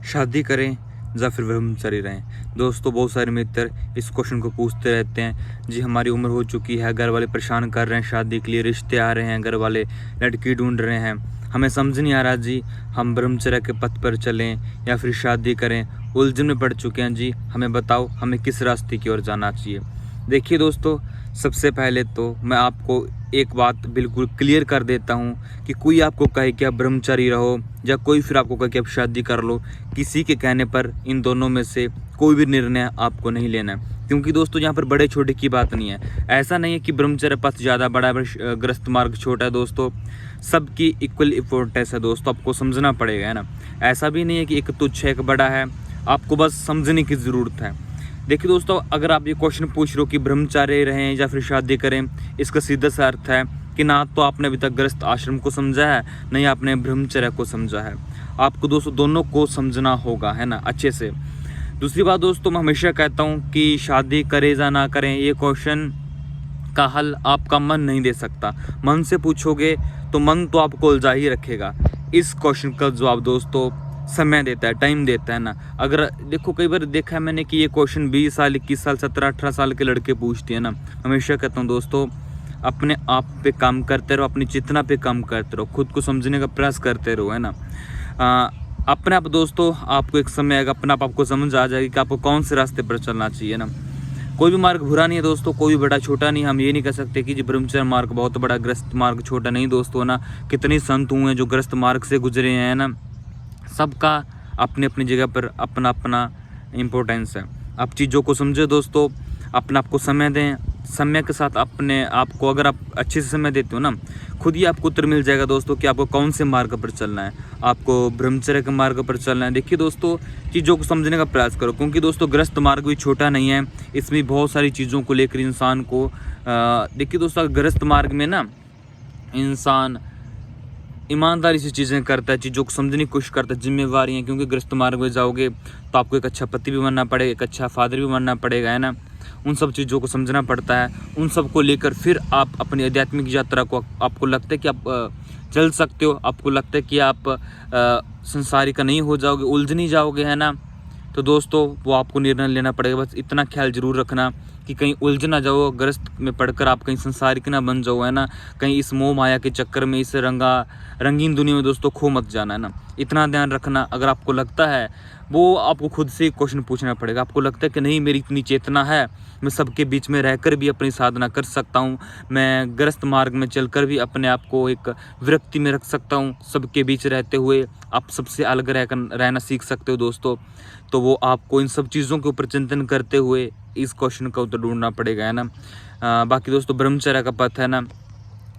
शादी करें या फिर ब्रह्मचारी रहें। दोस्तों बहुत सारे मित्र इस क्वेश्चन को पूछते रहते हैं। जी हमारी उम्र हो चुकी है, घर वाले परेशान कर रहे हैं, शादी के लिए रिश्ते आ रहे हैं, घर वाले लड़की ढूंढ रहे हैं, हमें समझ नहीं आ रहा जी हम ब्रह्मचर्य के पथ पर चलें या फिर शादी करें। उलझन में पड़ चुके हैं जी, हमें बताओ हमें किस रास्ते की ओर जाना चाहिए। देखिए दोस्तों, सबसे पहले तो मैं आपको एक बात बिल्कुल क्लियर कर देता हूँ कि कोई आपको कहे कि आप ब्रह्मचारी रहो या कोई फिर आपको कहे कि आप शादी कर लो, किसी के कहने पर इन दोनों में से कोई भी निर्णय आपको नहीं लेना है। क्योंकि दोस्तों यहाँ पर बड़े छोटे की बात नहीं है। ऐसा नहीं है कि ब्रह्मचर्य पथ ज़्यादा बड़ा है, ग्रस्त मार्ग छोटा है। दोस्तों सबकी इक्वल इम्पोर्टेंस है। दोस्तों आपको समझना पड़ेगा, है ना। ऐसा भी नहीं है कि एक तुच्छ है एक बड़ा है, आपको बस समझने की ज़रूरत है। देखिए दोस्तों, अगर आप ये क्वेश्चन पूछ रहे हो कि ब्रह्मचारी रहें या फिर शादी करें, इसका सीधा सा अर्थ है कि ना तो आपने अभी तक गृहस्थ आश्रम को समझा है, नहीं आपने ब्रह्मचर्य को समझा है। आपको दोस्तों दोनों को समझना होगा, है ना, अच्छे से। दूसरी बात दोस्तों, मैं हमेशा कहता हूँ कि शादी करें या ना करें, ये क्वेश्चन का हल आपका मन नहीं दे सकता। मन से पूछोगे तो मन तो आपको उलझा ही रखेगा। इस क्वेश्चन का जवाब दोस्तों समय देता है, टाइम देता है ना। अगर देखो कई बार देखा है मैंने कि ये क्वेश्चन 20 साल 21 साल 17 18 साल के लड़के पूछते हैं ना। हमेशा कहता हूँ दोस्तों, अपने आप पे काम करते रहो, अपनी चेतना पे काम करते रहो, खुद को समझने का प्रयास करते रहो, है ना। अपने आप दोस्तों आपको एक समय आएगा, अपने आप आपको समझ आ जाएगी कि आपको कौन से रास्ते पर चलना चाहिए ना। कोई भी मार्ग बुरा नहीं है दोस्तों, कोई भी बड़ा छोटा नहीं। हम ये नहीं कह सकते कि जी ब्रह्मचर्य मार्ग बहुत बड़ा, ग्रस्त मार्ग छोटा नहीं। दोस्तों ना, कितने संत हुए हैं जो ग्रस्त मार्ग से गुजरे हैं ना। सबका अपनी अपनी जगह पर अपना अपना इम्पोर्टेंस है। आप चीज़ों को समझे दोस्तों, अपने आप को समय दें। समय के साथ अपने आप को अगर आप अच्छे से समय देते हो ना, खुद ही आपको उत्तर मिल जाएगा दोस्तों कि आपको कौन से मार्ग पर चलना है, आपको ब्रह्मचर्य के मार्ग पर चलना है। देखिए दोस्तों, चीज़ों को समझने का प्रयास करो, क्योंकि दोस्तों ग्रस्त मार्ग भी छोटा नहीं है। इसमें बहुत सारी चीज़ों को लेकर इंसान को देखिए दोस्तों, ग्रस्त मार्ग में ना इंसान ईमानदारी से चीज़ें करता है, चीज़ों को समझने की कोशिश करता है, जिम्मेवारी है। क्योंकि ग्रस्त मार्ग में जाओगे तो आपको एक अच्छा पति भी बनना पड़ेगा, एक अच्छा फादर भी बनना पड़ेगा, है ना। उन सब चीज़ों को समझना पड़ता है। उन सब को लेकर फिर आप अपनी आध्यात्मिक यात्रा को, आपको लगता है कि आप चल सकते हो, आपको लगता है कि आप संसारिक नहीं हो जाओगे, उलझ नहीं जाओगे, है ना। तो दोस्तों वो आपको निर्णय लेना पड़ेगा। बस इतना ख्याल जरूर रखना कि कहीं उलझ ना जाओ, ग्रस्त में पड़कर आप कहीं संसारिक ना बन जाओ, है ना। कहीं इस मोह माया के चक्कर में, इस रंगीन दुनिया में दोस्तों खो मत जाना, है ना। इतना ध्यान रखना। अगर आपको लगता है, वो आपको खुद से क्वेश्चन पूछना पड़ेगा, आपको लगता है कि नहीं मेरी इतनी चेतना है, मैं सबके बीच में रहकर भी अपनी साधना कर सकता हूँ, मैं ग्रस्त मार्ग में चलकर भी अपने आप को एक विरक्ति में रख सकता हूँ, सबके बीच रहते हुए आप सबसे अलग रहना सीख सकते हो दोस्तों, तो वो आपको इन सब चीज़ों के ऊपर चिंतन करते हुए इस क्वेश्चन का उत्तर ढूंढना पड़ेगा, है ना। बाकी दोस्तों ब्रह्मचर्य का पथ है ना,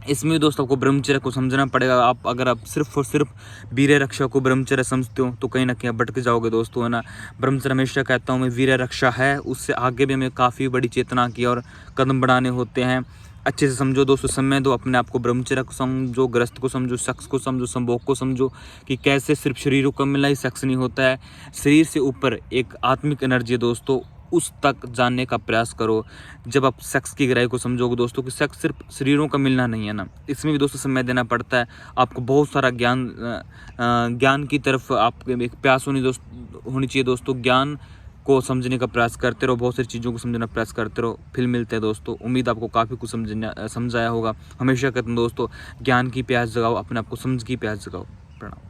इसमें भी दोस्तों आपको ब्रह्मचर्य को समझना पड़ेगा। आप अगर आप सिर्फ और सिर्फ वीर्य रक्षा को ब्रह्मचर्य समझते हो तो कहीं ना कहीं भटक जाओगे दोस्तों, है ना। ब्रह्मचर्य हमेशा कहता हूँ मैं, वीर्य रक्षा है, उससे आगे भी हमें काफ़ी बड़ी चेतना की और कदम बढ़ाने होते हैं। अच्छे से समझो दोस्तों, समय दो, अपने आप को ब्रह्मचर्य को समझो, ग्रस्त को समझो, शख्स को समझो, संभोग को समझो कि कैसे सिर्फ शरीरों को मिलना ही शख्स नहीं होता है। शरीर से ऊपर एक आत्मिक एनर्जी है दोस्तों, उस तक जानने का प्रयास करो। जब आप सेक्स की गहराई को समझोगे दोस्तों कि सेक्स सिर्फ शरीरों का मिलना नहीं है ना, इसमें भी दोस्तों समय देना पड़ता है। आपको बहुत सारा ज्ञान की तरफ आपके एक प्यास होनी चाहिए दोस्तों। ज्ञान को समझने का प्रयास करते रहो, बहुत सारी चीज़ों को समझने का प्रयास करते रहो। फिर मिलते हैं दोस्तों। उम्मीद आपको काफ़ी कुछ समझाया होगा। हमेशा कहते हैं दोस्तों, ज्ञान की प्यास जगाओ, अपने आप को समझ की प्यास जगाओ। प्रणाम।